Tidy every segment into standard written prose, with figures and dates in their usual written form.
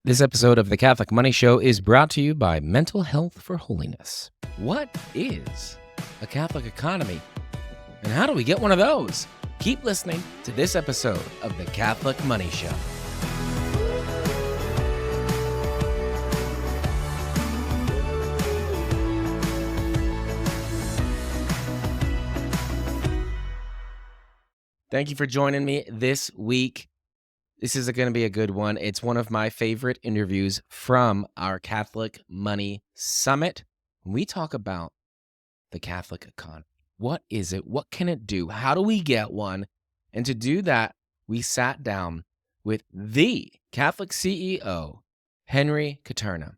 This episode of the Catholic Money Show is brought to you by Mental Health for Holiness. What is a Catholic economy, and how do we get one of those? Keep listening to this episode of the Catholic Money Show. Thank you for joining me this week. This is going to be a good one. It's one of my favorite interviews from our Catholic Money Summit. We talk about the Catholic economy. What is it? What can it do? How do we get one? And to do that, we sat down with the Catholic CEO, Henry Kutarna.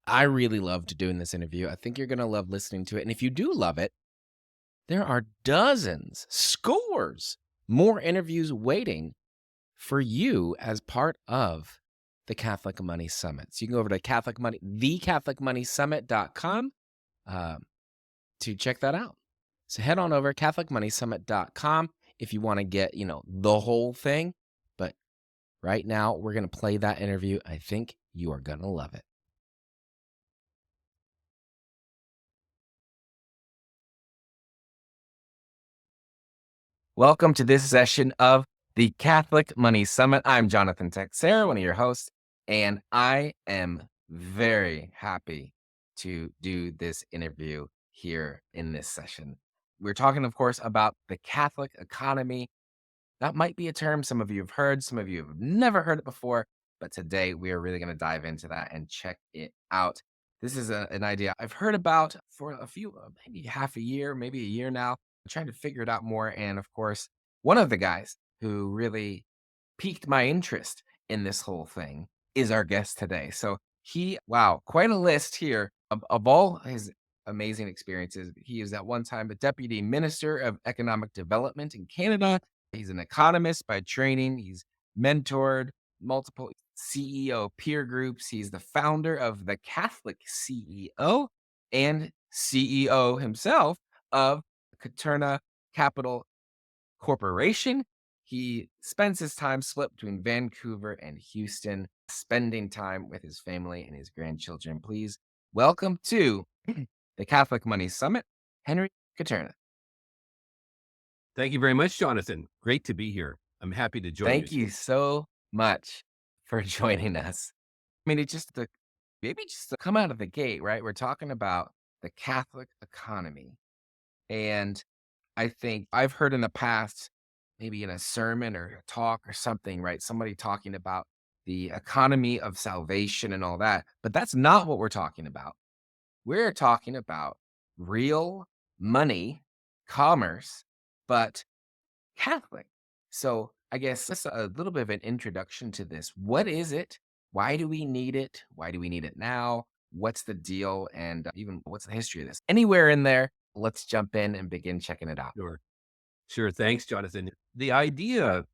I really loved doing this interview. I think you're going to love listening to it. And if you do love it, there are dozens, scores more interviews waiting for you as part of the Catholic Money Summit. So you can go over to thecatholicmoneysummit.com to check that out. So head on over catholicmoneysummit.com if you want to get, the whole thing. But right now, we're going to play that interview. I think you are going to love it. Welcome to this session of the Catholic Money Summit. I'm Jonathan Teixeira, one of your hosts, and I am very happy to do this interview here in this session. We're talking, of course, about the Catholic economy. That might be a term some of you have heard, some of you have never heard it before, but today we are really going to dive into that and check it out. This is an idea I've heard about for a few, maybe half a year, maybe a year now. I'm trying to figure it out more. And of course, one of the guys who really piqued my interest in this whole thing is our guest today. So quite a list here of all his amazing experiences. He is at one time the Deputy Minister of Economic Development in Canada. He's an economist by training. He's mentored multiple CEO peer groups. He's the founder of the Catholic CEO and CEO himself of Kutarna Capital Corporation. He spends his time split between Vancouver and Houston, spending time with his family and his grandchildren. Please welcome to the Catholic Money Summit, Henry Kutarna. Thank you very much, Jonathan. Great to be here. I'm happy to join you. Thank you so much for joining us. I mean, just to come out of the gate, right? We're talking about the Catholic economy. And I think I've heard in the past, maybe in a sermon or a talk or something, right? Somebody talking about the economy of salvation and all that. But that's not what we're talking about. We're talking about real money, commerce, but Catholic. So I guess that's a little bit of an introduction to this. What is it? Why do we need it? Why do we need it now? What's the deal? And even what's the history of this? Anywhere in there, let's jump in and begin checking it out. Sure. Thanks, Jonathan. The idea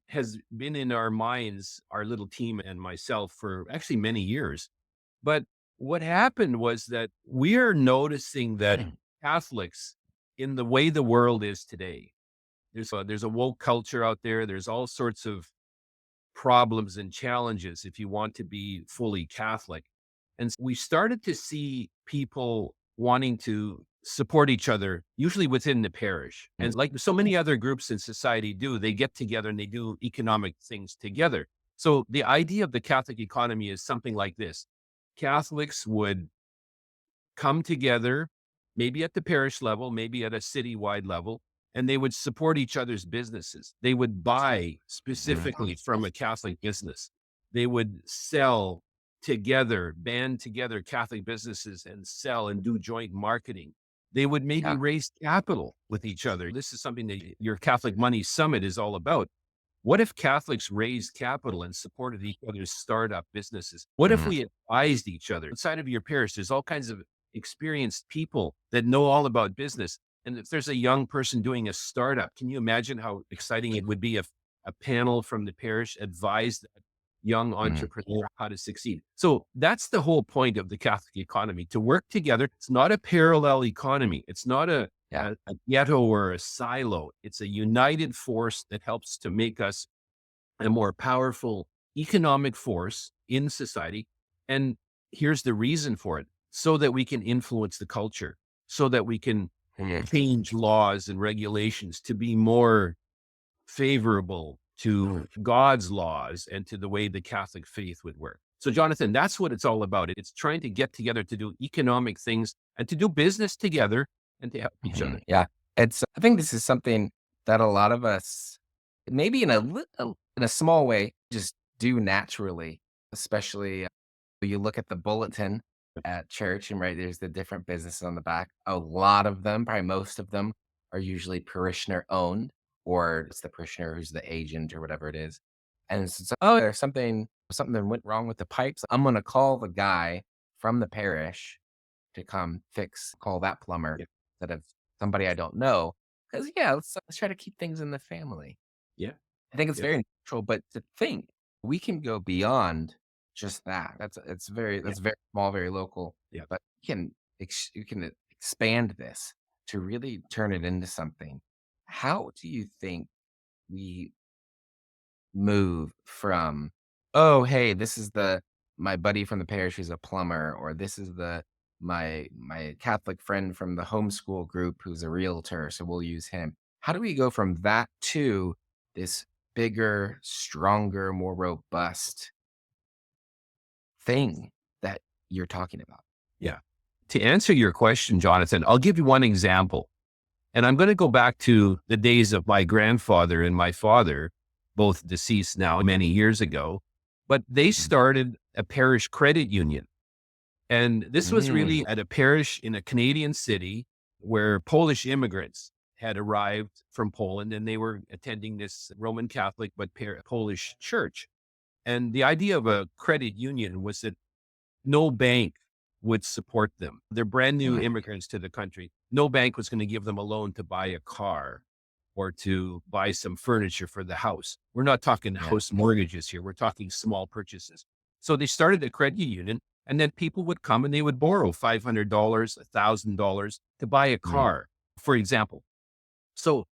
has been in our minds, our little team and myself, for actually many years. But what happened was that we're noticing that Catholics, in the way the world is today, there's a woke culture out there. There's all sorts of problems and challenges if you want to be fully Catholic. And we started to see people wanting to support each other, usually within the parish. And like so many other groups in society do, they get together and they do economic things together. So the idea of the Catholic economy is something like this. Catholics would come together, maybe at the parish level, maybe at a citywide level, and they would support each other's businesses. They would buy specifically from a Catholic business. They would sell together, band together Catholic businesses and sell and do joint marketing. They would maybe raise capital with each other. This is something that your Catholic Money Summit is all about. What if Catholics raised capital and supported each other's startup businesses? What if we advised each other? Inside of your parish, there's all kinds of experienced people that know all about business. And if there's a young person doing a startup, can you imagine how exciting it would be if a panel from the parish advised that young entrepreneur how to succeed? So that's the whole point of the Catholic economy, to work together. It's not a parallel economy. It's not a ghetto or a silo. It's a united force that helps to make us a more powerful economic force in society. And here's the reason for it: so that we can influence the culture, so that we can Mhm. change laws and regulations to be more favorable to God's laws and to the way the Catholic faith would work. So, Jonathan, that's what it's all about. It's trying to get together to do economic things and to do business together and to help each other. Yeah. I think this is something that a lot of us, maybe in a small way, just do naturally, especially you look at the bulletin at church and right there's the different businesses on the back. A lot of them, probably most of them, are usually parishioner owned, or it's the parishioner who's the agent or whatever it is. And it's, oh, there's something that went wrong with the pipes. I'm gonna call the guy from the parish to come call that plumber Yeah. instead of somebody I don't know. Because yeah, let's try to keep things in the family. Yeah. I think it's Yeah. very natural, but to think we can go beyond just that. Yeah. That's very small, very local, Yeah. but you can expand this to really turn it into something. How do you think we move from, "Oh, hey, this is the my buddy from the parish who's a plumber," or "This is the my Catholic friend from the homeschool group who's a realtor, so we'll use him." How do we go from that to this bigger, stronger, more robust thing that you're talking about? Yeah. To answer your question, Jonathan, I'll give you one example. And I'm going to go back to the days of my grandfather and my father, both deceased now many years ago, but they Mhm. started a parish credit union. And this was Mm, really at a parish in a Canadian city where Polish immigrants had arrived from Poland and they were attending this Roman Catholic but Polish church. And the idea of a credit union was that no bank would support them. They're brand new mm, immigrants to the country. No bank was going to give them a loan to buy a car or to buy some furniture for the house. We're not talking yeah, house mortgages here. We're talking small purchases. So they started a credit union, and then people would come and they would borrow $500, $1,000 to buy a mm, car, for example. So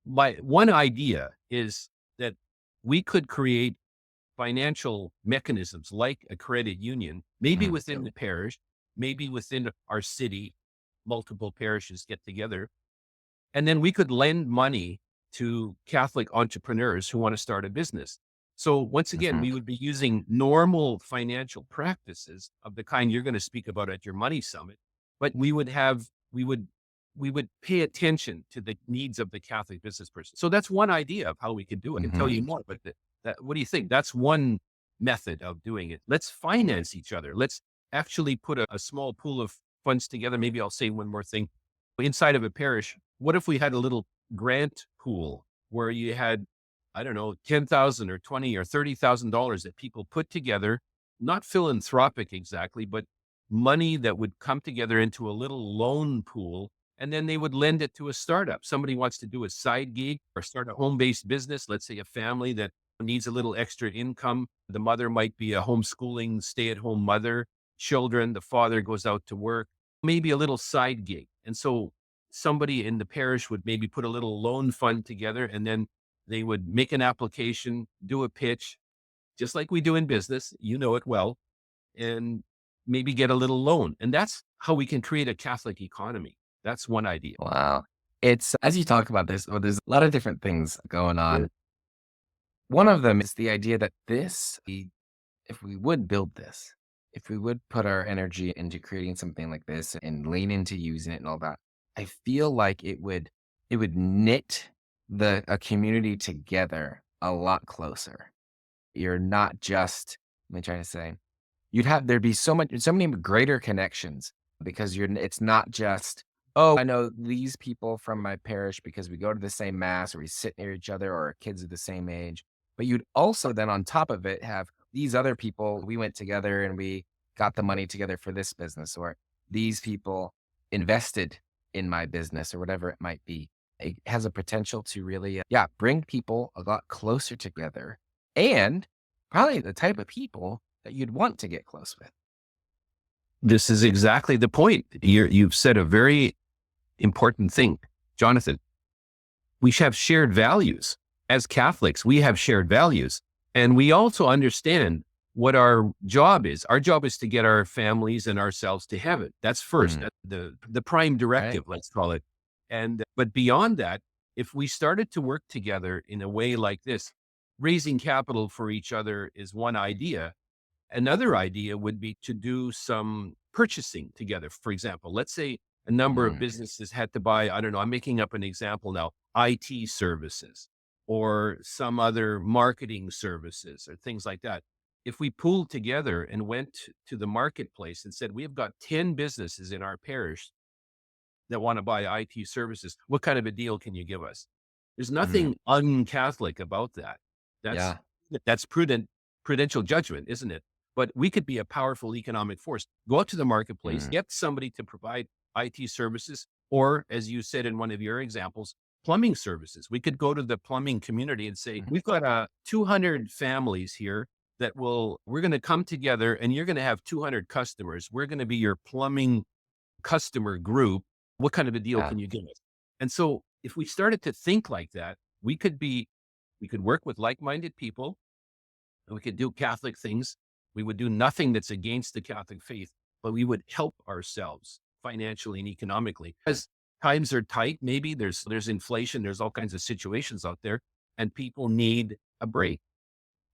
my one idea is that we could create financial mechanisms like a credit union, maybe mhm, within the parish, maybe within our city, multiple parishes get together, and then we could lend money to Catholic entrepreneurs who want to start a business. So once again, mhm, we would be using normal financial practices of the kind you're going to speak about at your money summit, but we would pay attention to the needs of the Catholic business person. So that's one idea of how we could do it. I can tell mhm, you more, but what do you think? That's one method of doing it. Let's finance each other. Let's actually put a small pool of funds together. Maybe I'll say one more thing. Inside of a parish, what if we had a little grant pool where you had, I don't know, 10,000 or 20 or $30,000 that people put together, not philanthropic exactly, but money that would come together into a little loan pool, and then they would lend it to a startup. Somebody wants to do a side gig or start a home-based business, let's say a family that needs a little extra income. The mother might be a homeschooling stay-at-home mother, children, the father goes out to work, maybe a little side gig. And so somebody in the parish would maybe put a little loan fund together, and then they would make an application, do a pitch, just like we do in business, you know it well, and maybe get a little loan. And that's how we can create a Catholic economy. That's one idea. wow. It's as you talk about this, well, there's a lot of different things going Yeah. on. One of them is the idea that if we would build this, if we would put our energy into creating something like this and lean into using it and all that, I feel like it would knit the a community together a lot closer. You're not just, let me try to say, there'd be so many greater connections because it's not just, "Oh, I know these people from my parish because we go to the same mass or we sit near each other or our kids are the same age." But you'd also then on top of it have these other people, we went together and we got the money together for this business, or these people invested in my business or whatever it might be. It has a potential to really, yeah, bring people a lot closer together and probably the type of people that you'd want to get close with. This is exactly the point. You've said a very important thing, Jonathan. We have shared values. As Catholics, we have shared values. And we also understand what our job is. Our job is to get our families and ourselves to heaven. That's first, Mm, that's the prime right. directive, let's call it. And but beyond that, if we started to work together in a way like this, raising capital for each other is one idea. Another idea would be to do some purchasing together. For example, let's say a number of Mm, businesses had to buy, I don't know, I'm making up an example now, IT services or some other marketing services or things like that. If we pooled together and went to the marketplace and said, we've got 10 businesses in our parish that want to buy IT services, what kind of a deal can you give us? There's mm, nothing un-Catholic about that. That's yeah. that's prudential judgment, isn't it? But we could be a powerful economic force. Go out to the marketplace, Mm, get somebody to provide IT services, or as you said in one of your examples, plumbing services. We could go to the plumbing community and say, mhm, we've got 200 families here we're going to come together and you're going to have 200 customers. We're going to be your plumbing customer group. What kind of a deal yeah. can you give us? And so if we started to think like that, we could work with like-minded people and we could do Catholic things. We would do nothing that's against the Catholic faith, but we would help ourselves financially and economically. As times are tight, maybe there's inflation, there's all kinds of situations out there, and people need a break.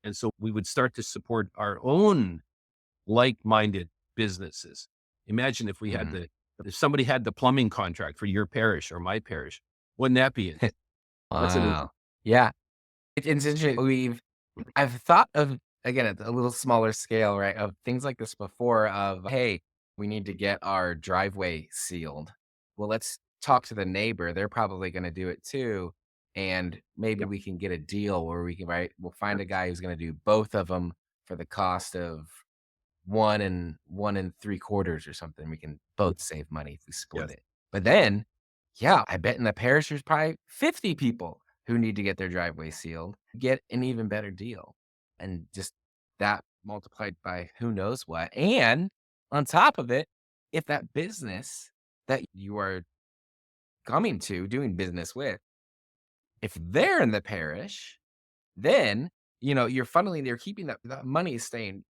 And so we would start to support our own like-minded businesses. Imagine if we had Mhm. if somebody had the plumbing contract for your parish or my parish, wouldn't that be it? That's an Wow. Yeah. It's interesting. I've thought of, again, at a little smaller scale, right, of things like this before of, "Hey, we need to get our driveway sealed." Well, let's talk to the neighbor. They're probably gonna do it too, and maybe Yep, we can get a deal where we can, right, we'll find a guy who's gonna do both of them for the cost of 1 and 3/4 or something. We can both save money if we split yes, it. But then, yeah, I bet in the parish there's probably 50 people who need to get their driveway sealed, get an even better deal. And just that multiplied by who knows what. And on top of it, if that business that you are coming to doing business with, if they're in the parish, then you're funneling, they're keeping that money is staying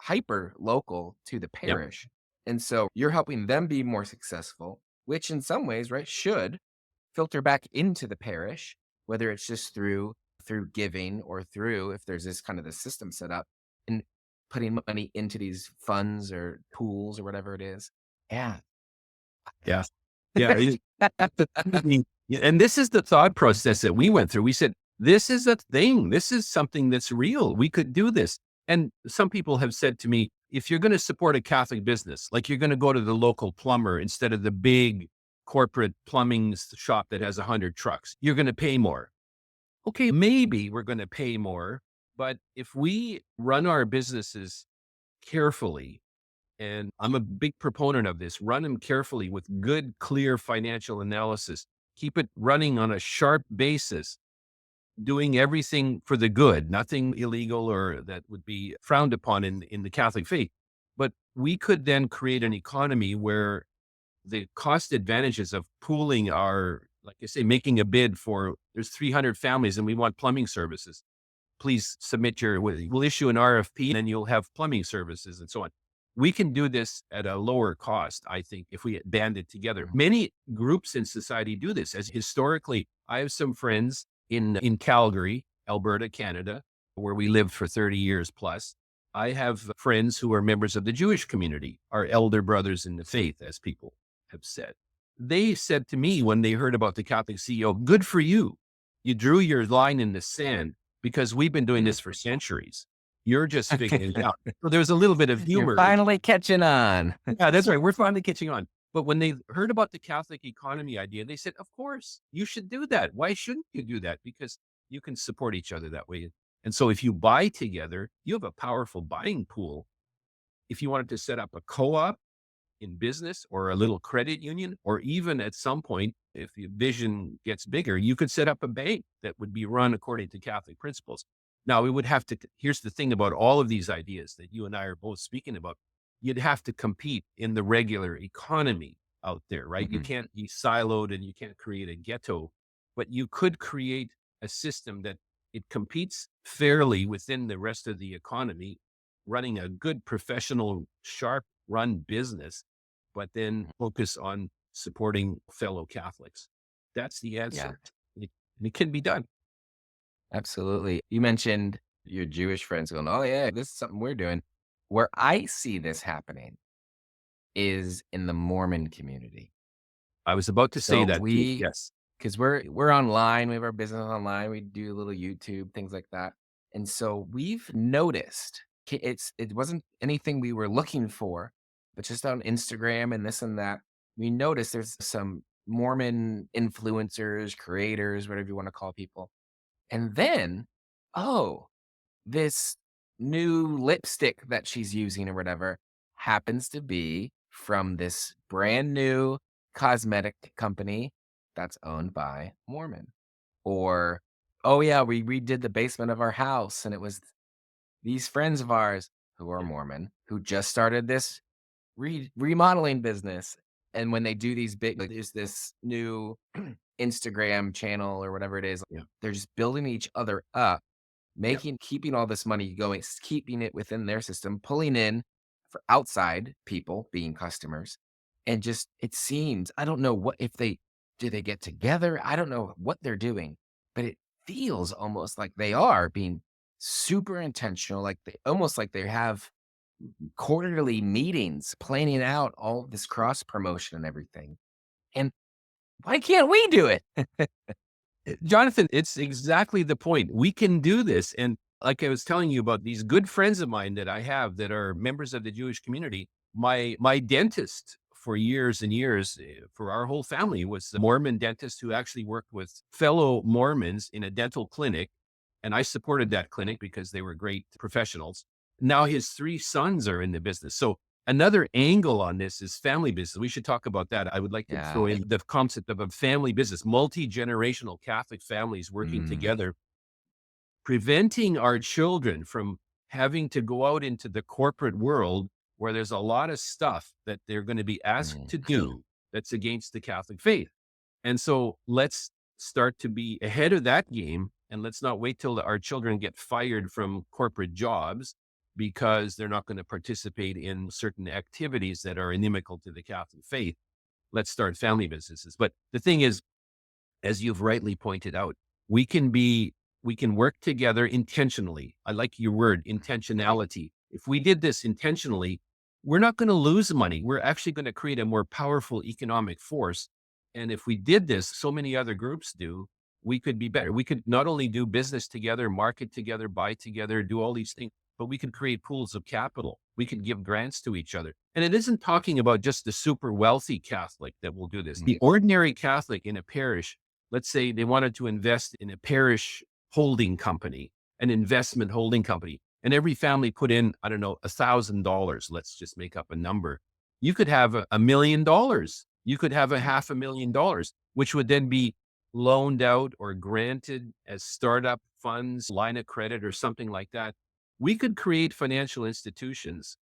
hyper local to the yep, parish. And so you're helping them be more successful, which in some ways, right, should filter back into the parish, whether it's just through giving or through if there's this kind of the system set up and putting money into these funds or pools or whatever it is. Yeah. yeah, yeah. I mean, yeah, and this is the thought process that we went through. We said, "This is a thing. This is something that's real. We could do this." And some people have said to me, "If you're going to support a Catholic business, like you're going to go to the local plumber instead of the big corporate plumbing shop that has 100 trucks, you're going to pay more." Okay, maybe we're going to pay more, but if we run our businesses carefully, and I'm a big proponent of this, run them carefully with good, clear financial analysis, keep it running on a sharp basis, doing everything for the good, nothing illegal or that would be frowned upon in the Catholic faith. But we could then create an economy where the cost advantages of pooling are, like I say, making a bid for there's 300 families and we want plumbing services. Please submit we'll issue an RFP and then you'll have plumbing services and so on. We can do this at a lower cost, I think, if we band it together. Mhm. Many groups in society do this. As historically, I have some friends in Calgary, Alberta, Canada, where we lived for 30 years plus. I have friends who are members of the Jewish community, our elder brothers in the faith, as people have said. They said to me when they heard about the Catholic CEO, good for you. You drew your line in the sand because we've been doing Mhm. this for centuries. You're just figuring it out. So there's a little bit of You're humor. finally catching on. Yeah, that's right. We're finally catching on. But when they heard about the Catholic economy idea, they said, of course, you should do that. Why shouldn't you do that? Because you can support each other that way. And so if you buy together, you have a powerful buying pool. If you wanted to set up a co-op, in business or a little credit union, or even at some point, if the vision gets bigger, you could set up a bank that would be run according to Catholic principles. Now, we would have to, here's the thing about all of these ideas that you and I are both speaking about. You'd have to compete in the regular economy out there, right? You Mhm. can't be siloed and you can't create a ghetto, but you could create a system that it competes fairly within the rest of the economy, running a good professional, sharp run business, but then focus on supporting fellow Catholics. That's the Yeah, answer. It can be done. absolutely. You mentioned your Jewish friends going, "Oh, yeah, this is something we're doing." Where I see this happening is in the Mormon community. I was about to say So that too. we Yes. 'cause we're online, we have our business online, we do a little YouTube, things like that, and so we've noticed it wasn't anything we were looking for, but just on Instagram and this and that, we noticed there's some Mormon influencers, creators, whatever you wanna call people, and then, oh, this new lipstick that she's using or whatever happens to be from this brand new cosmetic company that's owned by Mormon. Or, oh yeah, we redid the basement of our house and it was these friends of ours who are Yeah. Mormon who just started this remodeling business. And when they do these big, like, there's this new Instagram channel or whatever it is, Yeah. they're just building each other up, Yeah. keeping all this money going, keeping it within their system, pulling in for outside people being customers. And just it seems, I don't know what if they do they get together? I don't know what they're doing, but it feels almost like they are being super intentional, like they almost like they have quarterly meetings planning out all this cross promotion and everything. And why can't we do it? Jonathan, it's exactly the point. We can do this. And like I was telling you about these good friends of mine that I have that are members of the Jewish community, my dentist for years and years for our whole family was the Mormon dentist who actually worked with fellow Mormons in a dental clinic. And I supported that clinic because they were great professionals. Now his three sons are in the business. So another angle on this is family business. We should talk about that. I would like to throw Yeah. in the concept of a family business, multi-generational Catholic families working Mm, together, preventing our children from having to go out into the corporate world where there's a lot of stuff that they're going to be asked mm, to do that's against the Catholic faith. And so let's start to be ahead of that game and let's not wait till our children get fired from corporate jobs because they're not going to participate in certain activities that are inimical to the Catholic faith. Let's start family businesses. But the thing is, as you've rightly pointed out, we can be we can work together intentionally. I like your word, intentionality. If we did this intentionally, we're not going to lose money. We're actually going to create a more powerful economic force. And if we did this, so many other groups do, we could be better. We could not only do business together, market together, buy together, do all these things, but we could create pools of capital. We could give grants to each other. And it isn't talking about just the super wealthy Catholic that will do this. mm, The ordinary Catholic in a parish, let's say they wanted to invest in a parish holding company, an investment holding company, and every family put in, I don't know, $1,000. Let's just make up a number. You could have $1 million. You could have a $500,000, which would then be loaned out or granted as startup funds, line of credit, or something like that. We could create financial institutions,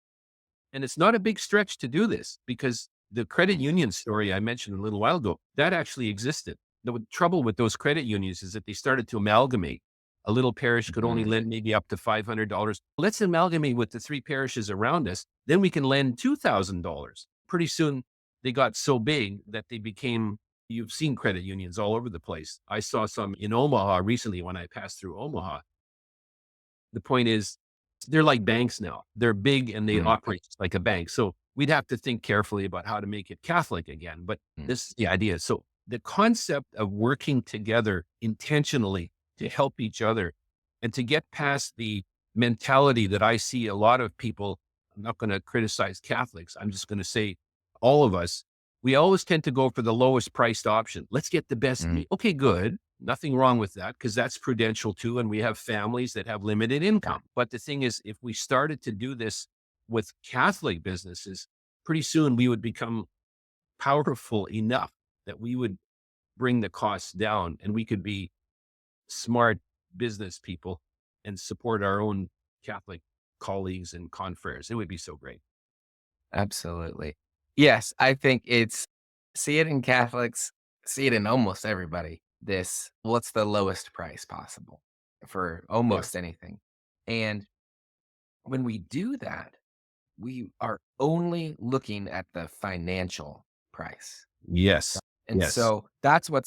and it's not a big stretch to do this because the credit mm, union story I mentioned a little while ago, that actually existed. The trouble with those credit unions is that they started to amalgamate. A little parish could only mhm. lend maybe up to $500. Let's amalgamate with the three parishes around us. Then we can lend $2,000. Pretty soon they got so big that they became, you've seen credit unions all over the place. I saw some in Omaha recently when I passed through Omaha. The point is, they're like banks now. They're big and they Mm, operate just like a bank. So we'd have to think carefully about how to make it Catholic again. But mm, this is the idea. So the concept of working together intentionally to help each other and to get past the mentality that I see a lot of people, I'm not going to criticize Catholics. I'm just going to say all of us, we always tend to go for the lowest priced option. Let's get the best mm, deal. Okay, good. Nothing wrong with that because that's prudential too. And we have families that have limited yeah, income. But the thing is, if we started to do this with Catholic businesses, pretty soon we would become powerful enough that we would bring the costs down and we could be smart business people and support our own Catholic colleagues and confreres. It would be so great. absolutely. Yes, I think it's see it in Catholics, see it in almost everybody. This, what's the lowest price possible? for Yeah. almost anything. And when we do that, we are only looking at the financial price. Yes. And Yes. so that's what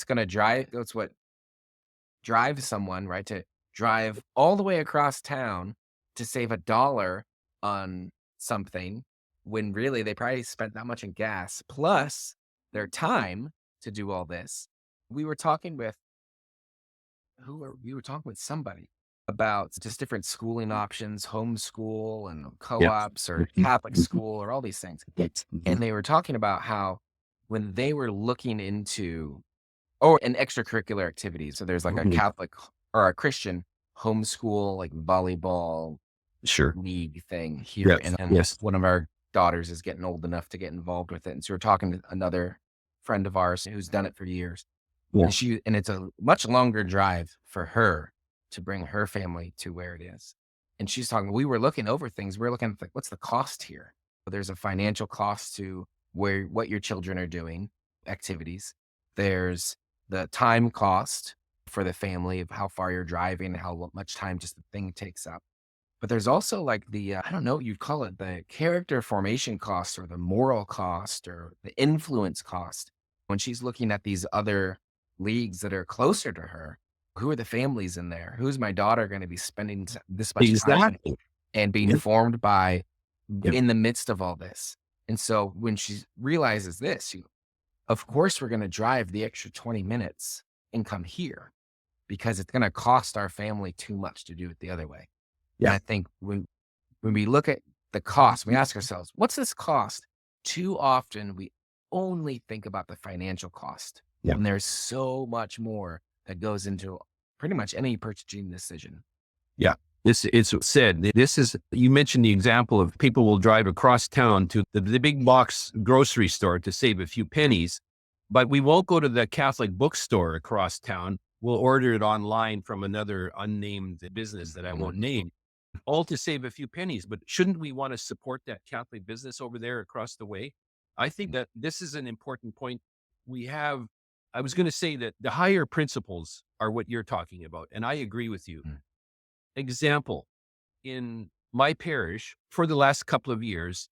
drives someone, right, to drive all the way across town to save $1 on something when really they probably spent that much in gas plus their time to do all this. We were talking with we were talking with somebody about just different schooling options, homeschool and Yeah. co-ops or Mhm. Catholic Mhm. school or all these things. Yes. Mhm. And they were talking about how when they were looking into or an extracurricular activity. So there's like a Mhm. Catholic or a Christian homeschool, like volleyball Sure. league thing here. Yes. And Yes. one of our daughters is getting old enough to get involved with it. And so we're talking to another friend of ours who's done it for years. Yeah. And it's a much longer drive for her to bring her family to where it is. And she's talking, we were looking over things. We're looking at like, what's the cost here? There's a financial cost to what your children are doing, activities. There's the time cost for the family of how far you're driving, how much time just the thing takes up. But there's also like I don't know, you'd call it the character formation cost or the moral cost or the influence cost. When she's looking at these other leagues that are closer to her, who are the families in there? Who's my daughter going to be spending this much time Exactly. and being Yep. formed by Yep. in the midst of all this? And so when she realizes this, of course, we're going to drive the extra 20 minutes and come here because it's going to cost our family too much to do it the other way. And Yeah. I think when we look at the cost, we ask ourselves, what's this cost? Too often we only think about the financial cost. Yeah. And there's so much more that goes into pretty much any purchasing decision. Yeah. It's said. This is, you mentioned the example of people will drive across town to the big box grocery store to save a few pennies, but we won't go to the Catholic bookstore across town. We'll order it online from another unnamed business that I won't Mhm. name, all to save a few pennies. But shouldn't we want to support that Catholic business over there across the way? I think that this is an important point. We have, I was going to say that the higher principles are what you're talking about. And I agree with you. Mhm. Example, in my parish, for the last couple of years,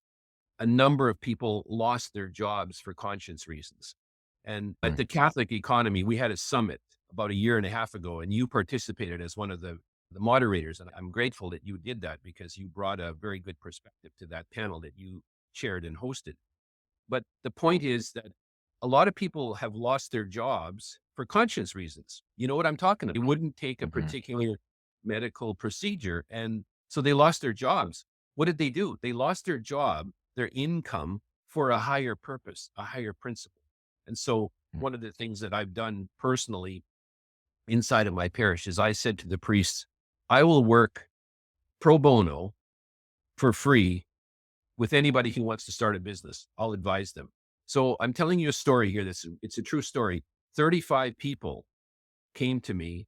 a number of people lost their jobs for conscience reasons. And at Mhm. the Catholic economy, we had a summit about a year and a half ago, and you participated as one of the moderators. And I'm grateful that you did that because you brought a very good perspective to that panel that you chaired and hosted. But the point is that a lot of people have lost their jobs for conscience reasons. You know what I'm talking about? They wouldn't take a Mhm. particular medical procedure. And so they lost their jobs. What did they do? They lost their job, their income for a higher purpose, a higher principle. And so Mhm. one of the things that I've done personally inside of my parish is I said to the priests, I will work pro bono for free with anybody who wants to start a business. I'll advise them. So I'm telling you a story here. It's a true story. 35 people came to me,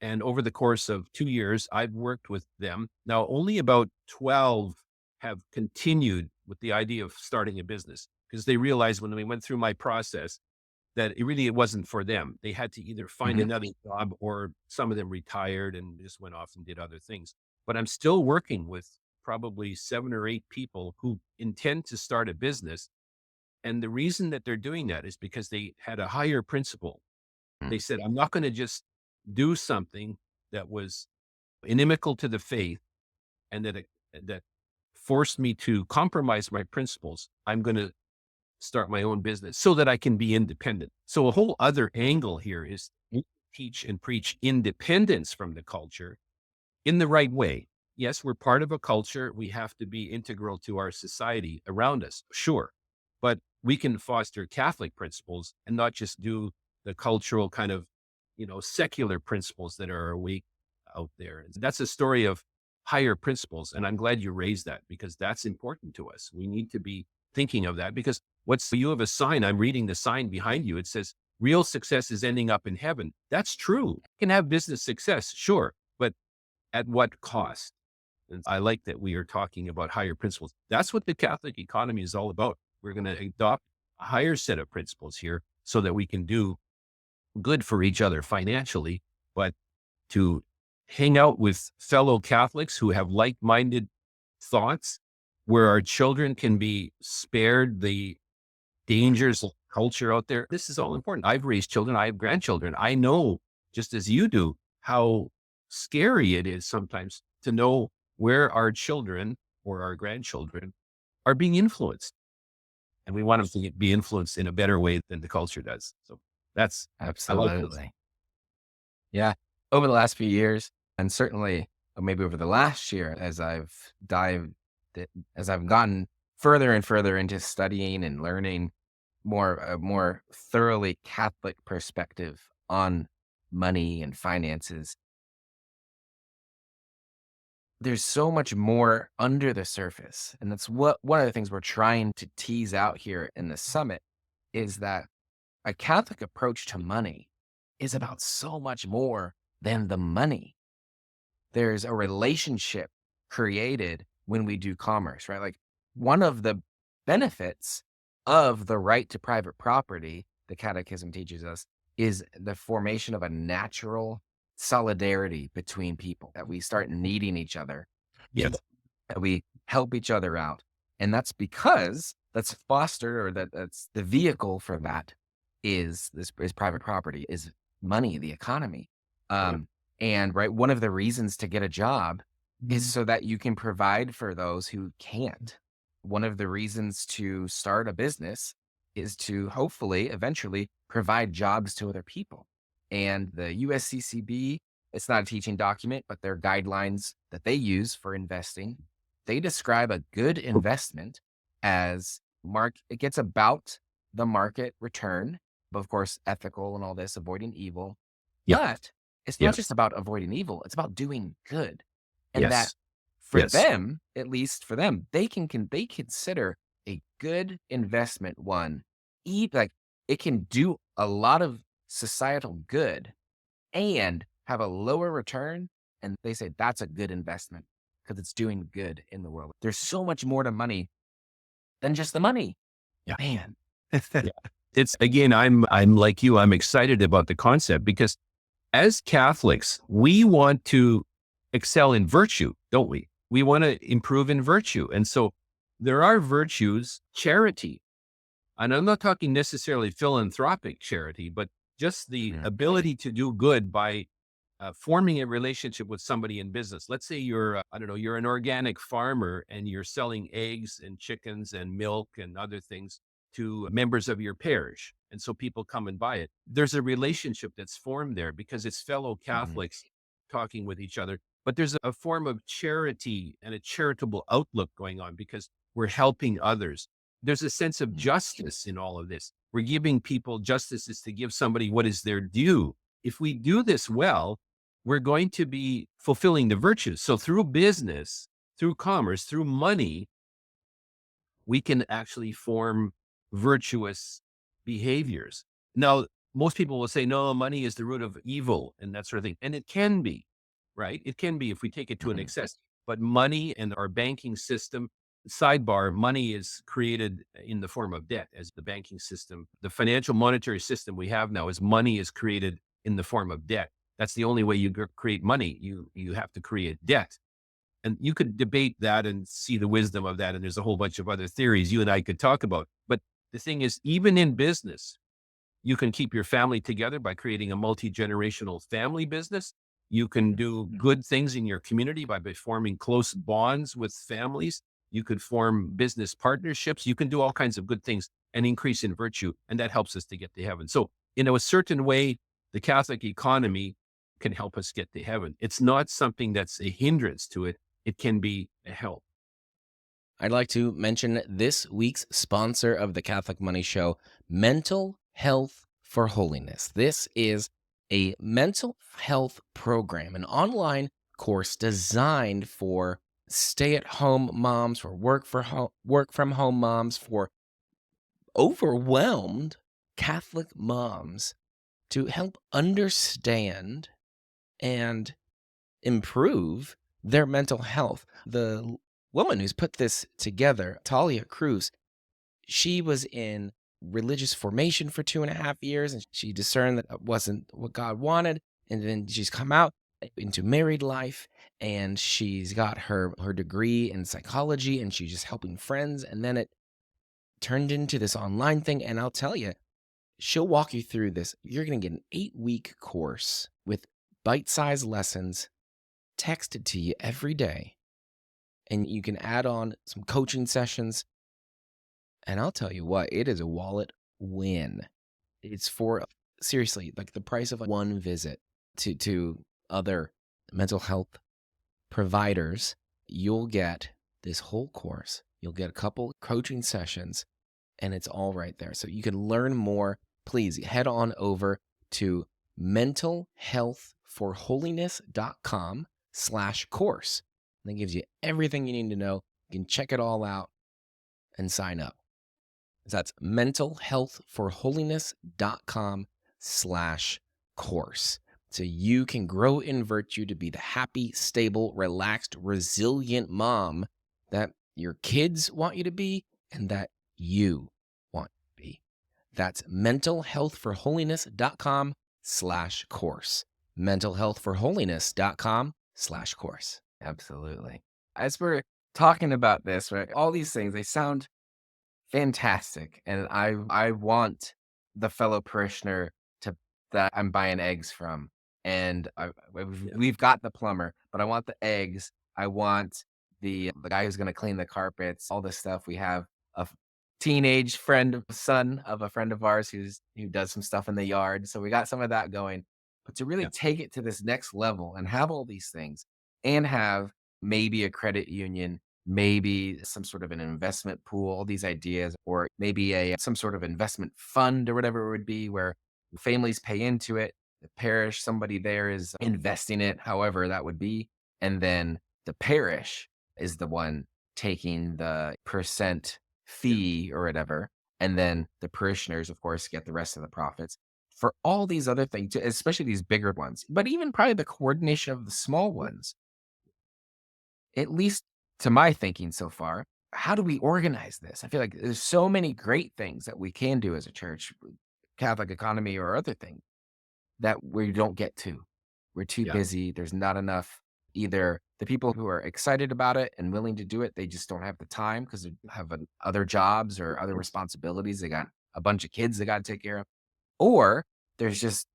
and over the course of 2 years, I've worked with them. Now, only about 12 have continued with the idea of starting a business because they realized when we went through my process that it wasn't for them. They had to either find Mhm. another job or some of them retired and just went off and did other things. But I'm still working with probably 7 or 8 people who intend to start a business. And the reason that they're doing that is because they had a higher principle. They Mhm. said, I'm not going to just do something that was inimical to the faith and that forced me to compromise my principles. I'm going to start my own business so that I can be independent. So a whole other angle here is we teach and preach independence from the culture in the right way. Yes, we're part of a culture. We have to be integral to our society around us, sure. But we can foster Catholic principles and not just do the cultural kind of, secular principles that are awake out there. And that's a story of higher principles. And I'm glad you raised that because that's important to us. We need to be thinking of that because you have a sign. I'm reading the sign behind you. It says, real success is ending up in heaven. That's true. You can have business success, sure. But at what cost? And I like that we are talking about higher principles. That's what the Catholic economy is all about. We're going to adopt a higher set of principles here so that we can do good for each other financially, but to hang out with fellow Catholics who have like-minded thoughts, where our children can be spared the dangers of culture out there. This is all important. I've raised children. I have grandchildren. I know, just as you do, how scary it is sometimes to know where our children or our grandchildren are being influenced. And we want them to be influenced in a better way than the culture does. So that's, I like this. Absolutely. Yeah. Over the last few years, and certainly maybe over the last year, as I've gotten further and further into studying and learning more thoroughly Catholic perspective on money and finances, there's so much more under the surface. And that's what one of the things we're trying to tease out here in the summit is that a Catholic approach to money is about so much more than the money. There's a relationship created when we do commerce, right? Like one of the benefits of the right to private property, the Catechism teaches us, is the formation of a natural solidarity between people, that we start needing each other, Yes. that we help each other out. And that's because that's fostered, or that's the vehicle for that is private property, is money, the economy. Yeah. And right, one of the reasons to get a job is so that you can provide for those who can't. One of the reasons to start a business is to hopefully eventually provide jobs to other people. And the USCCB, it's not a teaching document, but their guidelines that they use for investing, they describe a good investment as it gets about the market return, but of course, ethical and all this, avoiding evil. Yeah. But it's not Yes. just about avoiding evil, it's about doing good. And that Yes. for Yes. them, at least for them, they consider a good investment one, like it can do a lot of societal good and have a lower return. And they say that's a good investment because it's doing good in the world. There's so much more to money than just the money, Yeah. man. Yeah. It's again, I'm like you, I'm excited about the concept because as Catholics, we want to excel in virtue, don't we? We want to improve in virtue. And so there are virtues, charity. And I'm not talking necessarily philanthropic charity, but just the Mhm. ability to do good by forming a relationship with somebody in business. Let's say you're, I don't know, you're an organic farmer and you're selling eggs and chickens and milk and other things to members of your parish. And so people come and buy it. There's a relationship that's formed there because it's fellow Mhm. Catholics talking with each other. But there's a form of charity and a charitable outlook going on because we're helping others. There's a sense of Mhm. justice in all of this. We're giving people justice is to give somebody what is their due. If we do this well, we're going to be fulfilling the virtues. So through business, through commerce, through money, we can actually form virtuous behaviors. Now, most people will say, no, money is the root of evil and that sort of thing. And it can be, right? It can be if we take it to an Mhm. excess. But money and our banking system, sidebar, money is created in the form of debt as the banking system. The financial monetary system we have now is money is created in the form of debt. That's the only way you create money. You have to create debt. And you could debate that and see the wisdom of that. And there's a whole bunch of other theories you and I could talk about. But the thing is, even in business, you can keep your family together by creating a multi-generational family business. You can do good things in your community by forming close bonds with families. You could form business partnerships. You can do all kinds of good things and increase in virtue. And that helps us to get to heaven. So, in a certain way, the Catholic economy can help us get to heaven. It's not something that's a hindrance to it. It can be a help. I'd like to mention this week's sponsor of the Catholic Money Show, Mental Health for Holiness. This is a mental health program, an online course designed for stay-at-home moms, for work from home moms, for overwhelmed Catholic moms to help understand and improve their mental health. The woman who's put this together, Talia Cruz, she was in religious formation for 2.5 years and she discerned that it wasn't what God wanted. And then she's come out into married life, and she's got her degree in psychology, and she's just helping friends, and then it turned into this online thing. And I'll tell you, she'll walk you through this. You're going to get an 8-week course with bite-sized lessons texted to you every day, and you can add on some coaching sessions. And I'll tell you what, it is a wallet win. It's for seriously like the price of one visit to other mental health providers. You'll get this whole course. You'll get a couple coaching sessions, and it's all right there. So you can learn more. Please head on over to mentalhealthforholiness.com/course. And that gives you everything you need to know. You can check it all out and sign up. That's mentalhealthforholiness.com/course. So you can grow in virtue to be the happy, stable, relaxed, resilient mom that your kids want you to be and that you want to be. That's mentalhealthforholiness.com/course. mentalhealthforholiness.com/course. Absolutely. As we're talking about this, right, all these things, they sound fantastic, and I want the fellow parishioner to that I'm buying eggs from, and we've Yeah. we've got the plumber, but I want the eggs. I want the guy who's gonna clean the carpets, all this stuff. We have a teenage son of a friend of ours who does some stuff in the yard, so we got some of that going. But to really Yeah. take it to this next level and have all these things and have maybe a credit union, maybe some sort of an investment pool, all these ideas, or maybe a some sort of investment fund or whatever it would be where families pay into it, the parish, somebody there is investing it, however that would be, and then the parish is the one taking the percent Yeah. fee or whatever, and then the parishioners, of course, get the rest of the profits. For all these other things, especially these bigger ones, but even probably the coordination of the small ones, at least to my thinking so far, how do we organize this? I feel like there's so many great things that we can do as a church, Catholic economy or other things that we don't get to. We're too Yeah. busy. There's not enough. Either the people who are excited about it and willing to do it, they just don't have the time because they have other jobs or other responsibilities. They got a bunch of kids they got to take care of. Or there's just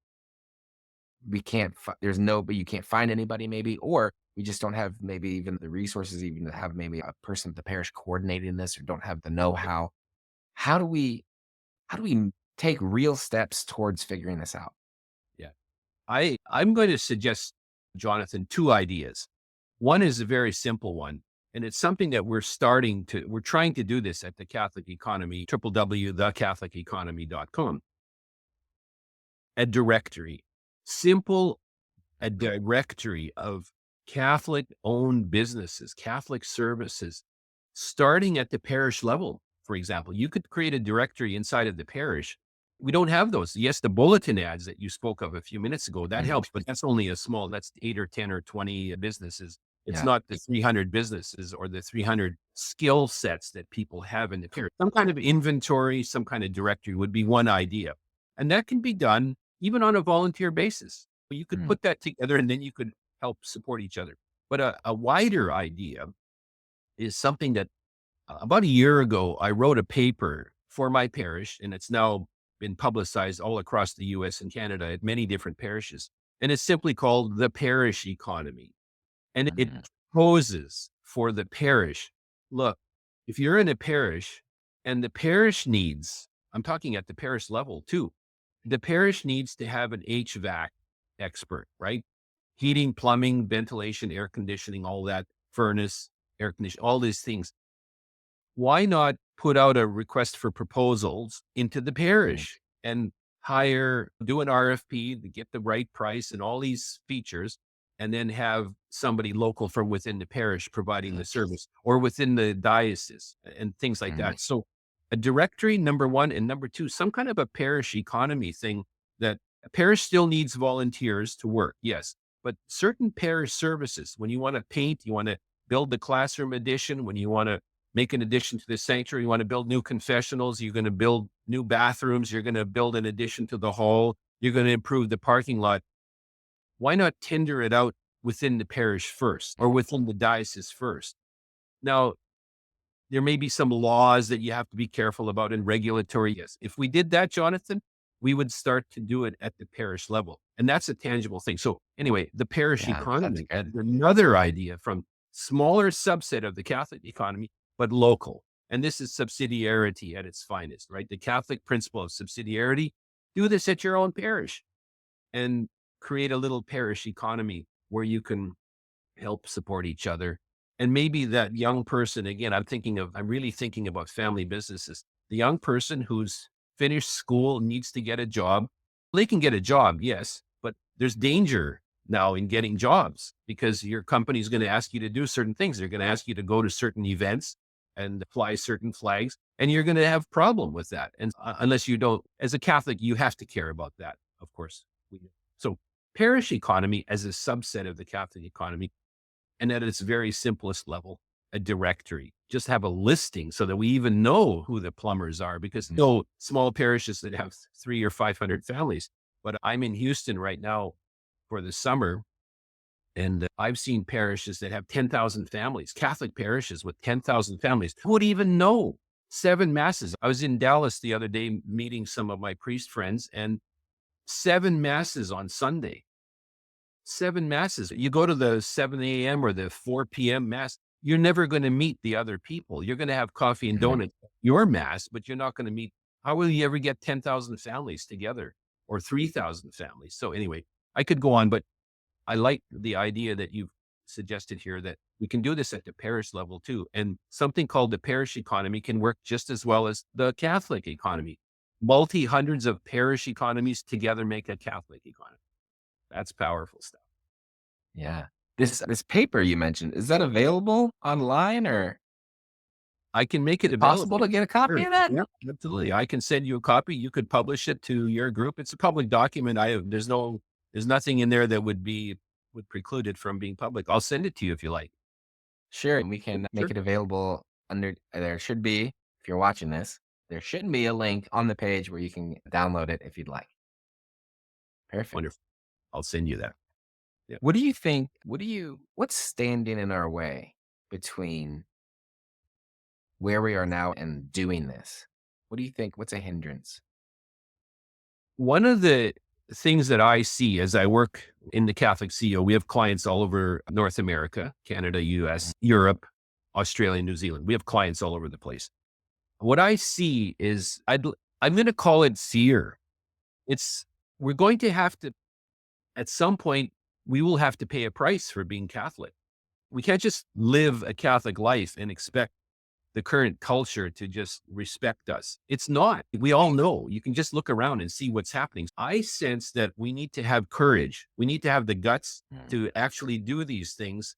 we can't there's no but you can't find anybody maybe, or we just don't have maybe even the resources even to have maybe a person at the parish coordinating this or don't have the know-how. How do we take real steps towards figuring this out? Yeah. I'm going to suggest, Jonathan, two ideas. One is a very simple one, and it's something that we're trying to do this at the Catholic Economy, www.thecatholiceconomy.com. A directory, simple, a directory of Catholic owned businesses, Catholic services, starting at the parish level. For example, you could create a directory inside of the parish. We don't have those. Yes, the bulletin ads that you spoke of a few minutes ago, that Mhm. helps, but that's only that's 8 or 10 or 20 businesses. It's Yeah. not the 300 businesses or the 300 skill sets that people have in the parish. Some kind of inventory, some kind of directory would be one idea. And that can be done even on a volunteer basis. You could Mm. put that together and then you could help support each other. But a wider idea is something that about a year ago, I wrote a paper for my parish, and it's now been publicized all across the US and Canada at many different parishes. And it's simply called The Parish Economy. And it Mm. poses for the parish. Look, if you're in a parish and the parish needs, I'm talking at the parish level too, the parish needs to have an HVAC expert, right? Heating, plumbing, ventilation, air conditioning, all that, furnace, air conditioning, all these things. Why not put out a request for proposals into the Mm. parish and do an RFP to get the right price and all these features, and then have somebody local from within the parish providing the service or within the diocese and things like Mm. that. So a directory, number one, and number two, some kind of a parish economy thing that a parish still needs volunteers to work. Yes. But certain parish services, when you want to paint, you want to build the classroom addition, when you want to make an addition to the sanctuary. You want to build new confessionals. You're going to build new bathrooms. You're going to build an addition to the hall. You're going to improve the parking lot. Why not tender it out within the parish first or within the diocese first? Now, there may be some laws that you have to be careful about and regulatory. Yes. If we did that, Jonathan, we would start to do it at the parish level. And that's a tangible thing. So anyway, the parish Yeah, that's economy good. is another idea from smaller subset of the Catholic economy, but local. And this is subsidiarity at its finest, right? The Catholic principle of subsidiarity, do this at your own parish and create a little parish economy where you can help support each other. And maybe that young person, again, I'm really thinking about family businesses. The young person who's finished school needs to get a job. They can get a job, yes, but there's danger now in getting jobs because your company is going to ask you to do certain things. They're going to ask you to go to certain events and fly certain flags, and you're going to have problem with that. And unless you don't, as a Catholic, you have to care about that, of course. So parish economy as a subset of the Catholic economy and at its very simplest level, a directory. Just have a listing so that we even know who the plumbers are because Mhm. no small parishes that have 300 or 500 families. But I'm in Houston right now for the summer, and I've seen parishes that have 10,000 families, Catholic parishes with 10,000 families. Who would even know? 7 masses. I was in Dallas the other day meeting some of my priest friends, and 7 masses on Sunday. 7 masses. You go to the 7 a.m. or the 4 p.m. mass, you're never going to meet the other people. You're going to have coffee and Mhm. donuts, your mass, but you're not going to meet. How will you ever get 10,000 families together or 3,000 families? So, anyway, I could go on, but I like the idea that you've suggested here that we can do this at the parish level too. And something called the parish economy can work just as well as the Catholic economy. Multi hundreds of parish economies together make a Catholic economy. That's powerful stuff. Yeah. This paper you mentioned, is that available online or I can make it possible available. to get a copy Sure. of that? Yeah, absolutely. I can send you a copy. You could publish it to your group. It's a public document. There's nothing in there that would preclude it from being public. I'll send it to you if you like. Sure, and we can make Sure. it available under there should be, if you're watching this, there shouldn't be a link on the page where you can download it if you'd like. Perfect. Wonderful. I'll send you that. Yeah. What do you think what's standing in our way between where we are now and doing this? What do you think? What's a hindrance? One of the things that I see as I work in the Catholic CEO, we have clients all over North America, Canada, US, Europe, Australia, New Zealand. We have clients all over the place. What I see is I'm going to call it fear. It's we're going to have to at some point we will have to pay a price for being Catholic. We can't just live a Catholic life and expect the current culture to just respect us. It's not. We all know. You can just look around and see what's happening. I sense that we need to have courage. We need to have the guts Mm, to actually do these things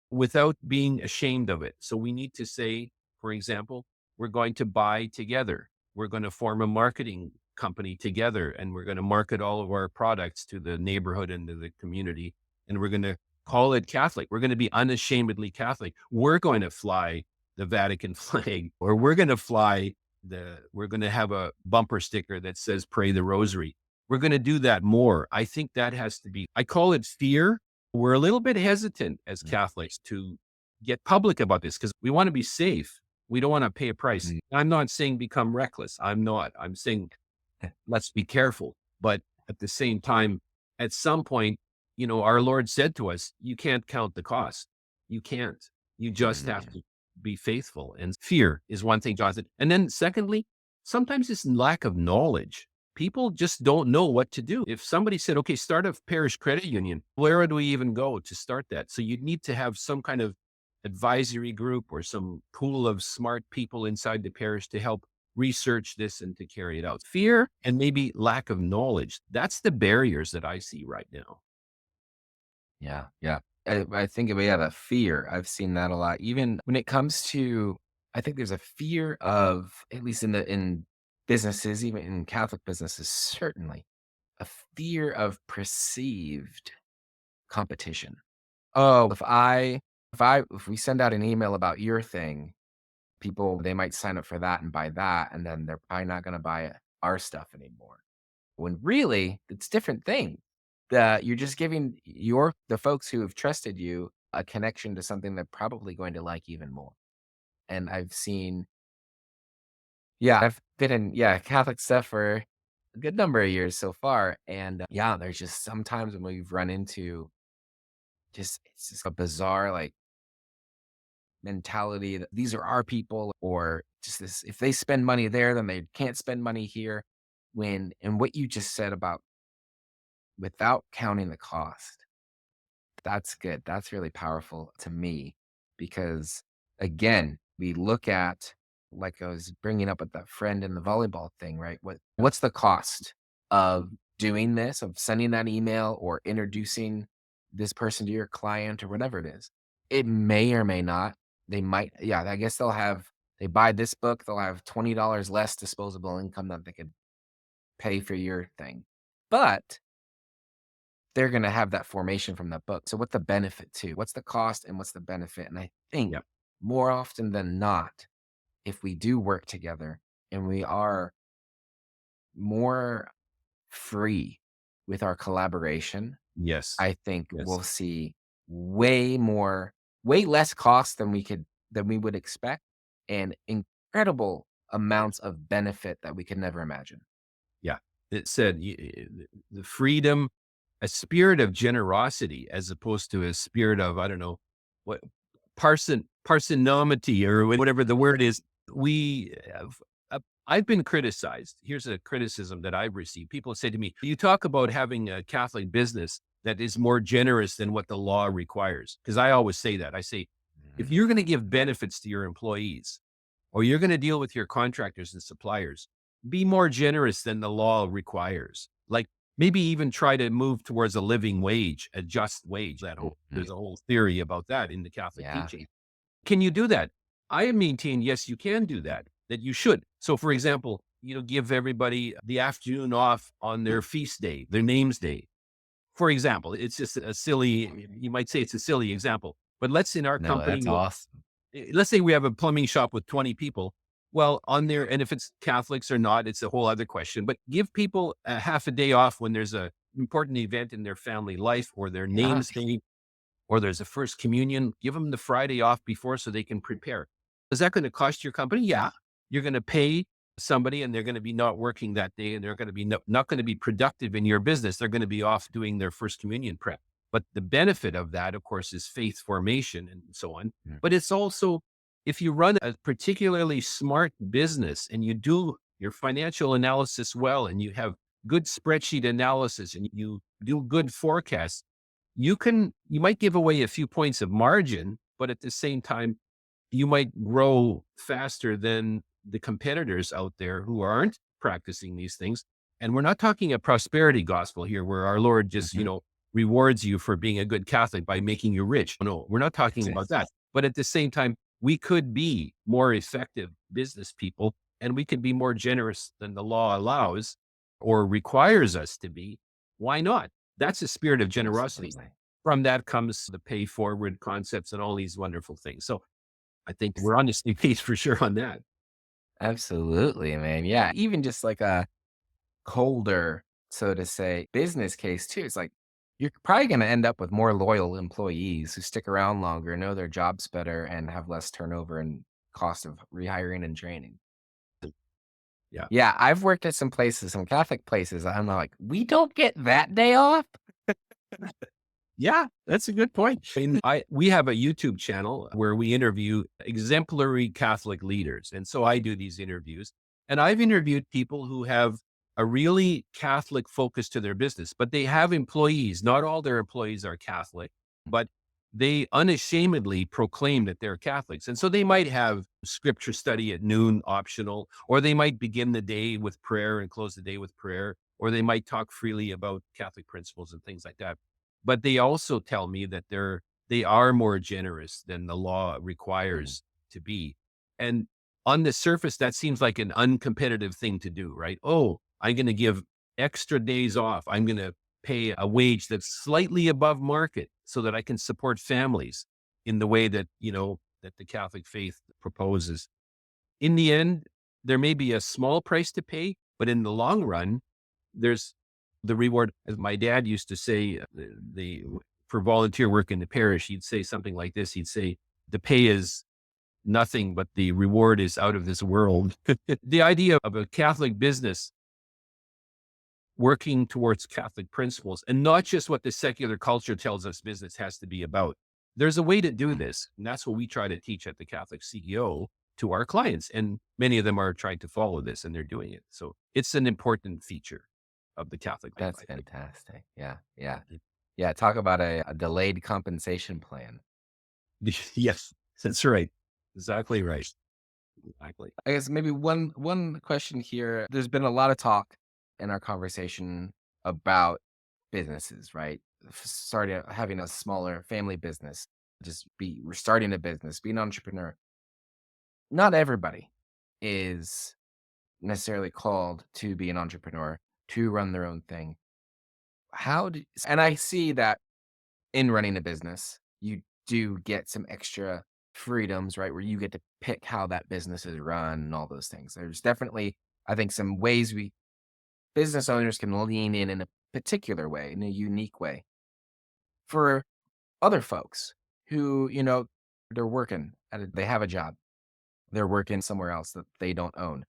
without being ashamed of it. So we need to say, for example, we're going to buy together. We're going to form a marketing company together and we're going to market all of our products to the neighborhood and to the community. And we're going to call it Catholic. We're going to be unashamedly Catholic. We're going to fly the Vatican flag or we're going to have a bumper sticker that says pray the rosary. We're going to do that more. I think that has to be, I call it fear. We're a little bit hesitant as mm, Catholics to get public about this because we want to be safe. We don't want to pay a price. mm. I'm not saying become reckless. I'm not. I'm saying let's be careful. But at the same time, at some point, our Lord said to us, you can't count the cost. You can't. You just have Mhm. to be faithful. And fear is one thing, Jonathan. And then secondly, sometimes it's lack of knowledge. People just don't know what to do. If somebody said, okay, start a parish credit union, where do we even go to start that? So you need to have some kind of advisory group or some pool of smart people inside the parish to help research this and to carry it out. Fear and maybe lack of knowledge. That's the barriers that I see right now. Yeah, yeah. I think we have a fear. I've seen that a lot. Even when it comes to, I think there's a fear of, at least in businesses, even in Catholic businesses, certainly a fear of perceived competition. Oh, if we send out an email about your thing, people they might sign up for that and buy that, and then they're probably not going to buy our stuff anymore. When really it's different things. you're just giving the folks who have trusted you a connection to something they're probably going to like even more. And I've seen yeah, I've been in, yeah, Catholic stuff for a good number of years so far, and, yeah, there's just sometimes when we've run into just it's just a bizarre, like, mentality that these are our people, or just this if they spend money there, then they can't spend money here, when and what you just said about without counting the cost. That's good. That's really powerful to me because, again, we look at, like I was bringing up with that friend in the volleyball thing, right? What's the cost of doing this, of sending that email or introducing this person to your client or whatever it is? It may or may not. They might, yeah, I guess they buy this book, they'll have $20 less disposable income that they could pay for your thing. But they're gonna have that formation from that book. So what's the benefit too? What's the cost and what's the benefit? And I think Yeah. more often than not, if we do work together and we are more free with our collaboration, Yes. I think Yes. we'll see way more, way less cost than we would expect, and incredible amounts of benefit that we could never imagine. Yeah. It said the freedom, a spirit of generosity as opposed to a spirit of, I don't know, what parsimony or whatever the word is. We have, I've been criticized. Here's a criticism that I've received. People say to me, you talk about having a Catholic business that is more generous than what the law requires. Because I always say that. I say, if Mhm. you're going to give benefits to your employees, or you're going to deal with your contractors and suppliers, be more generous than the law requires. Like maybe even try to move towards a living wage, a just wage. Mhm. There's a whole theory about that in the Catholic Yeah. teaching. Can you do that? I maintain, yes, you can do that, that you should. So for example, give everybody the afternoon off on their feast day, their names day. For example, it's just a silly, you might say it's a silly example, but let's in our No, company, that's awesome. let's say we have a plumbing shop with 20 people. Well, on there, and if it's Catholics or not, it's a whole other question. But give people a half a day off when there's a important event in their family life or their Yeah. names day, or there's a first communion. Give them the Friday off before so they can prepare. Is that going to cost your company? Yeah, you're going to pay somebody, and they're going to be not working that day, and they're going to be not going to be productive in your business. They're going to be off doing their first communion prep. But the benefit of that, of course, is faith formation and so on. Mm. But it's also, if you run a particularly smart business and you do your financial analysis well, and you have good spreadsheet analysis and you do good forecasts, you might give away a few points of margin, but at the same time, you might grow faster than the competitors out there who aren't practicing these things. And we're not talking a prosperity gospel here where our Lord just, Mhm. rewards you for being a good Catholic by making you rich. No, we're not talking about Yes. that. But at the same time, we could be more effective business people, and we could be more generous than the law allows or requires us to be. Why not? That's a spirit of generosity. Absolutely. From that comes the pay forward concepts and all these wonderful things. So I think we're on the same page for sure on that. Absolutely, man. Yeah, even just like a colder, so to say, business case too. It's like you're probably going to end up with more loyal employees who stick around longer, know their jobs better, and have less turnover and cost of rehiring and training. Yeah. Yeah, I've worked at some places, some Catholic places. I'm like, we don't get that day off. Yeah, that's a good point. And we have a YouTube channel where we interview exemplary Catholic leaders. And so I do these interviews. And I've interviewed people who have a really Catholic focus to their business, but they have employees. Not all their employees are Catholic, but they unashamedly proclaim that they're Catholics. And so they might have scripture study at noon optional, or they might begin the day with prayer and close the day with prayer, or they might talk freely about Catholic principles and things like that. But they also tell me that they are more generous than the law Mm. requires to be. And on the surface, that seems like an uncompetitive thing to do, right? Oh, I'm going to give extra days off. I'm going to pay a wage that's slightly above market so that I can support families in the way that, that the Catholic faith proposes. In the end, there may be a small price to pay, but in the long run, there's The reward, as my dad used to say, for volunteer work in the parish, he'd say something like this. He'd say, the pay is nothing, but the reward is out of this world. The idea of a Catholic business working towards Catholic principles and not just what the secular culture tells us business has to be about. There's a way to do Mm, this. And that's what we try to teach at the Catholic CEO to our clients. And many of them are trying to follow this and they're doing it. So it's an important feature of the Catholic life, that's I think. fantastic. Yeah, yeah, yeah. Talk about a delayed compensation plan. Yes, that's right. Exactly right. Exactly. I guess maybe one question here. There's been a lot of talk in our conversation about businesses, right? Starting having a smaller family business, just be we're starting a business, be an entrepreneur. Not everybody is necessarily called to be an entrepreneur, to run their own thing. How do and I see that in running a business, you do get some extra freedoms, right? Where you get to pick how that business is run and all those things. There's definitely, I think, some ways we business owners can lean in a particular way, in a unique way for other folks who, they're working they have a job, they're working somewhere else that they don't own.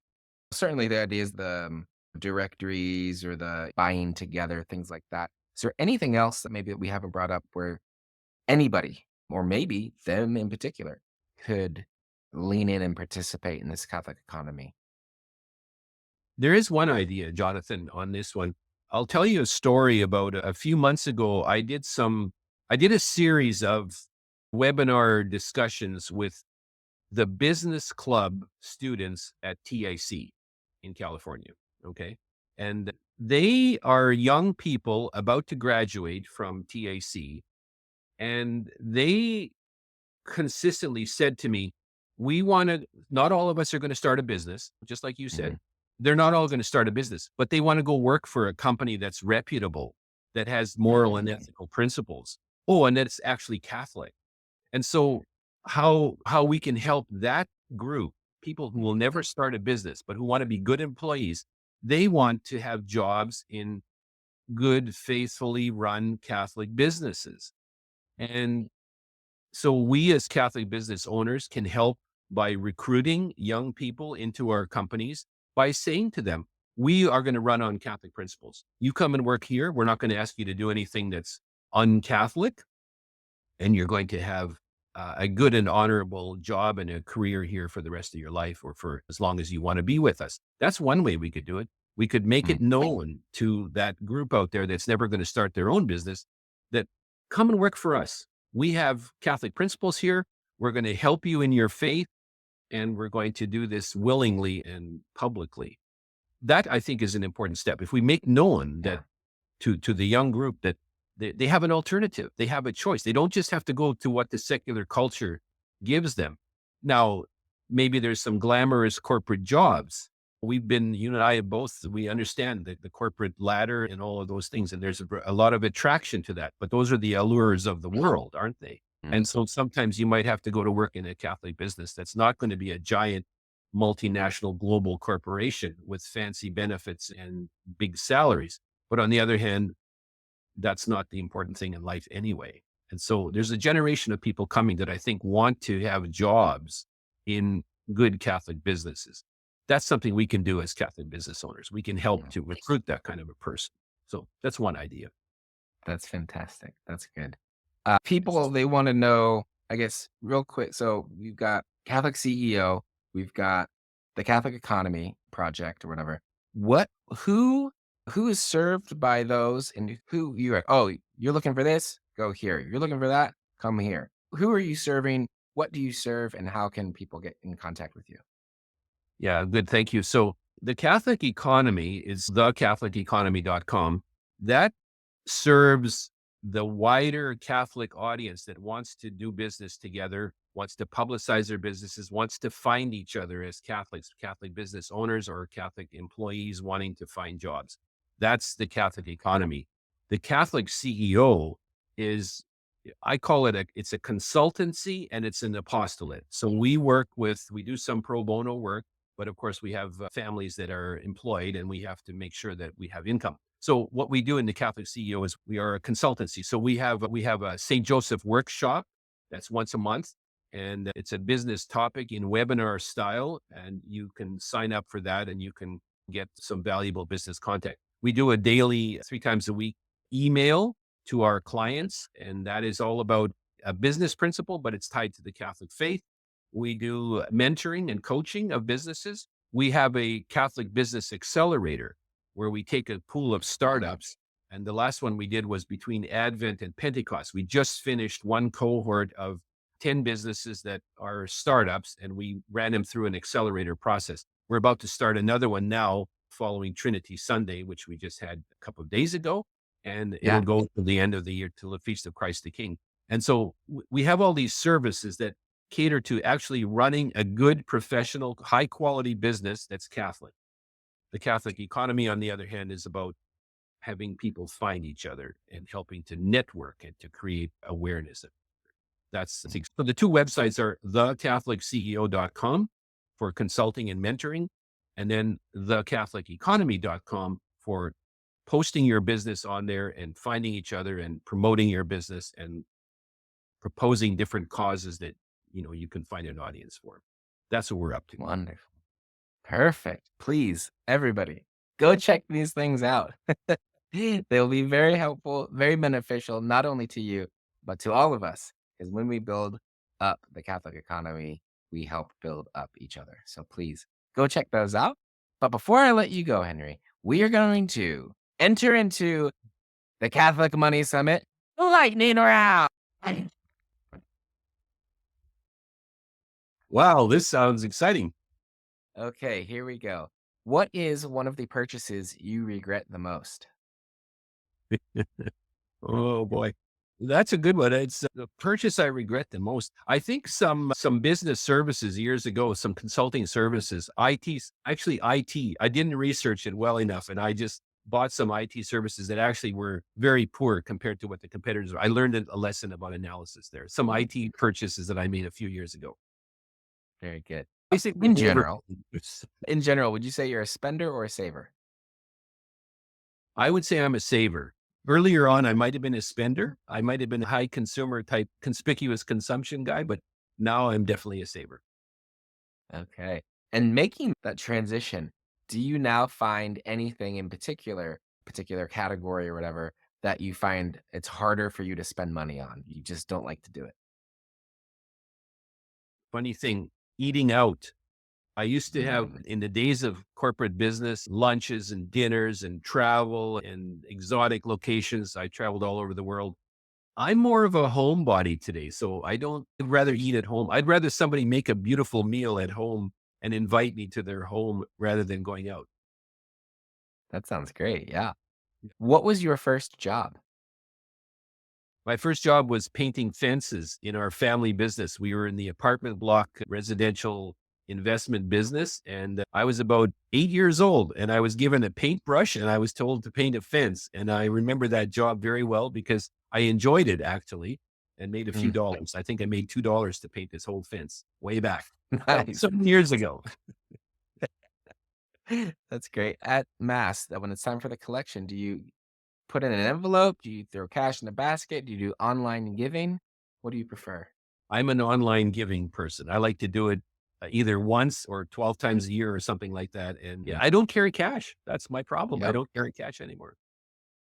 Certainly the idea is the directories or the buying together, things like that. Is there anything else that maybe we haven't brought up where anybody, or maybe them in particular, could lean in and participate in this Catholic economy? There is one idea, Jonathan, on this one. I'll tell you a story about a few months ago. I did a series of webinar discussions with the business club students at TIC in California. Okay. And they are young people about to graduate from TIC. And they consistently said to me, we want to, not all of us are going to start a business, just like you Mhm. said. They're not all going to start a business, but they want to go work for a company that's reputable, that has moral and Mm. ethical principles. Oh, and that's actually Catholic. And so how we can help that group, people who will never start a business, but who want to be good employees, they want to have jobs in good, faithfully run Catholic businesses. And so we as Catholic business owners can help by recruiting young people into our companies by saying to them, we are going to run on Catholic principles. You come and work here. We're not going to ask you to do anything that's un-Catholic, and you're going to have a good and honorable job and a career here for the rest of your life or for as long as you want to be with us. That's one way we could do it. We could make Mm. it known to that group out there that's never going to start their own business that come and work for us. We have Catholic principles here. We're going to help you in your faith, and we're going to do this willingly and publicly. That I think is an important step. If we make known that Yeah. to the young group that they have an alternative. They have a choice. They don't just have to go to what the secular culture gives them. Now, maybe there's some glamorous corporate jobs. You and I have both, we understand the corporate ladder and all of those things. And there's a lot of attraction to that. But those are the allures of the world, aren't they? Mm. And so sometimes you might have to go to work in a Catholic business that's not going to be a giant multinational global corporation with fancy benefits and big salaries. But on the other hand, that's not the important thing in life anyway. And so there's a generation of people coming that I think want to have jobs in good Catholic businesses. That's something we can do as Catholic business owners. We can help Yeah. to recruit that kind of a person. So that's one idea. That's fantastic. That's good. People, they want to know, I guess, real quick. So we've got Catholic CEO, we've got the Catholic Economy Project or whatever. What, who, who is served by those, and who you're like, oh, you're looking for this? Go here. You're looking for that? Come here. Who are you serving? What do you serve? And how can people get in contact with you? Yeah, good. Thank you. So the Catholic economy is thecatholiceconomy.com. That serves the wider Catholic audience that wants to do business together, wants to publicize their businesses, wants to find each other as Catholics, Catholic business owners or Catholic employees wanting to find jobs. That's the Catholic economy. The Catholic CEO is, I call it it's a consultancy and it's an apostolate. So we do some pro bono work. But of course, we have families that are employed and we have to make sure that we have income. So what we do in the Catholic CEO is we are a consultancy. So we have a St. Joseph workshop that's once a month, and it's a business topic in webinar style, and you can sign up for that and you can get some valuable business content. We do a daily, 3 times a week email to our clients, and that is all about a business principle, but it's tied to the Catholic faith. We do mentoring and coaching of businesses. We have a Catholic business accelerator where we take a pool of startups. And the last one we did was between Advent and Pentecost. We just finished one cohort of 10 businesses that are startups, and we ran them through an accelerator process. We're about to start another one now following Trinity Sunday, which we just had a couple of days ago. And it'll Yeah. go to the end of the year till the Feast of Christ the King. And so we have all these services that cater to actually running a good, professional, high quality business that's Catholic. The Catholic economy, on the other hand, is about having people find each other and helping to network and to create awareness. That's the thing. So the two websites are thecatholicCEO.com for consulting and mentoring, and then thecatholiceconomy.com for posting your business on there and finding each other and promoting your business and proposing different causes that you can find an audience for. That's what we're up to. Wonderful. Perfect. Please, everybody, go check these things out. They'll be very helpful, very beneficial, not only to you, but to all of us. Because when we build up the Catholic economy, we help build up each other. So please go check those out. But before I let you go, Henry, we are going to enter into the Catholic Money Summit lightning round. Wow, this sounds exciting. Okay, here we go. What is one of the purchases you regret the most? Oh boy. That's a good one. It's the purchase I regret the most. I think some business services years ago, some consulting services, actually IT. I didn't research it well enough, and I just bought some IT services that actually were very poor compared to what the competitors were. I learned a lesson about analysis there. Some IT purchases that I made a few years ago. Very good. Basically, In general, would you say you're a spender or a saver? I would say I'm a saver. Earlier on, I might have been a spender. I might have been a high consumer type, conspicuous consumption guy, but now I'm definitely a saver. Okay. And making that transition, do you now find anything in particular category or whatever that you find it's harder for you to spend money on? You just don't like to do it. Funny thing, eating out. I used to have, Mm, in the days of corporate business, lunches and dinners and travel and exotic locations. I traveled all over the world. I'm more of a homebody today. So I'd rather eat at home. I'd rather somebody make a beautiful meal at home and invite me to their home rather than going out. that sounds great. Yeah. What was your first job? My first job was painting fences in our family business. We were in the apartment block residential investment business, and I was about 8 years old, and I was given a paintbrush and I was told to paint a fence. And I remember that job very well because I enjoyed it actually and made a few Mm, dollars. I think I made $2 to paint this whole fence way back. So nice. some years ago. That's great. At mass, that when it's time for the collection, do you put it in an envelope? Do you throw cash in a basket? Do you do online giving? What do you prefer? I'm an online giving person. I like to do it either once or 12 times a year or something like that. And yeah, I don't carry cash. That's my problem. I Yep. don't carry cash anymore.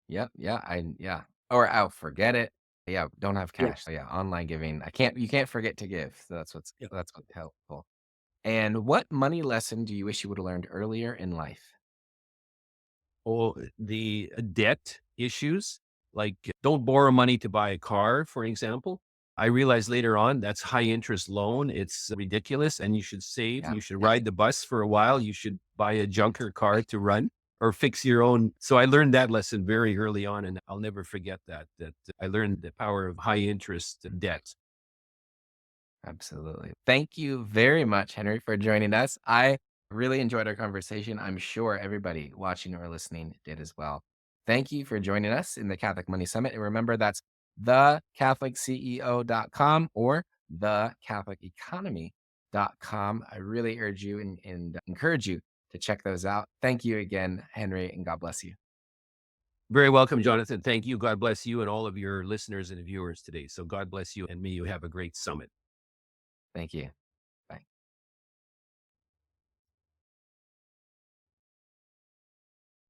Yep. Yeah. Yeah. Or out, forget it. Yeah. Don't have Yeah. cash. So yeah, online giving. You can't forget to give. So Yeah. that's what's helpful. And what money lesson do you wish you would have learned earlier in life? Or the debt issues, like don't borrow money to buy a car, for example. I realized later on that's high interest loan. It's ridiculous. And you should save. Yeah. You should ride the bus for a while. You should buy a junker car to run or fix your own. So I learned that lesson very early on, and I'll never forget that I learned the power of high interest debt. Absolutely. Thank you very much, Henry, for joining us. I really enjoyed our conversation. I'm sure everybody watching or listening did as well. Thank you for joining us in the Catholic Money Summit. And remember, that's thecatholicCEO.com or thecatholiceconomy.com. I really urge you and encourage you to check those out. Thank you again, Henry, and God bless you. Very welcome, Jonathan. Thank you. God bless you and all of your listeners and viewers today. So God bless you, and may you have a great summit. Thank you.